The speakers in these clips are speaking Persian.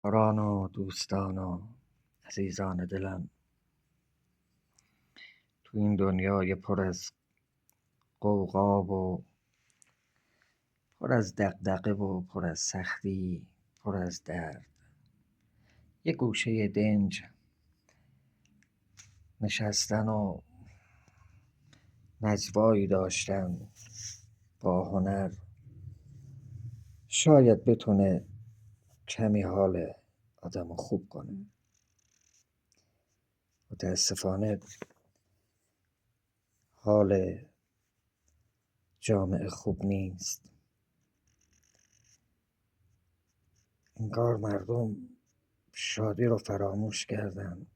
یاران و دوستان و عزیزان دلم، تو این دنیای پر از غوغا و پر از دغدغه و پر از سختی، پر از درد، یه گوشه دنج نشستن و نجوایی داشتن با هنر شاید بتونه کمی حال آدمو خوب کنه. متاسفانه حال جامعه خوب نیست. انگار مردم شادی رو فراموش کردن.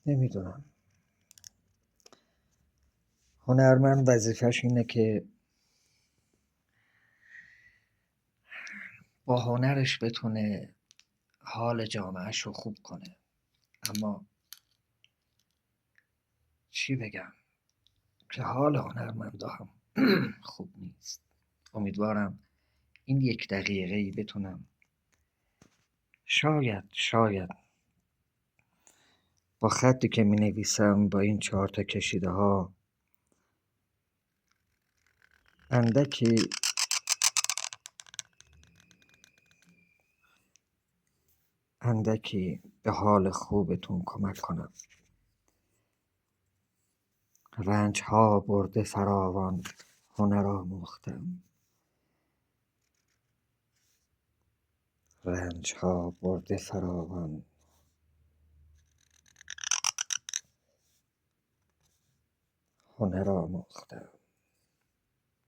نمیدونم. هنرمند وظیفش اینه که با هنرش بتونه حال جامعهش رو خوب کنه، اما چی بگم که حال هنرمندا هم خوب نیست. امیدوارم این 1 دقیقه‌ای بتونم شاید با خطی که می نویسم، با این 4 تا کشیده ها، اندکی به حال خوبتون کمک کنم. رنج ها برده فراوان هنر آموختم، رنج ها برده فراوان هنر آموختم.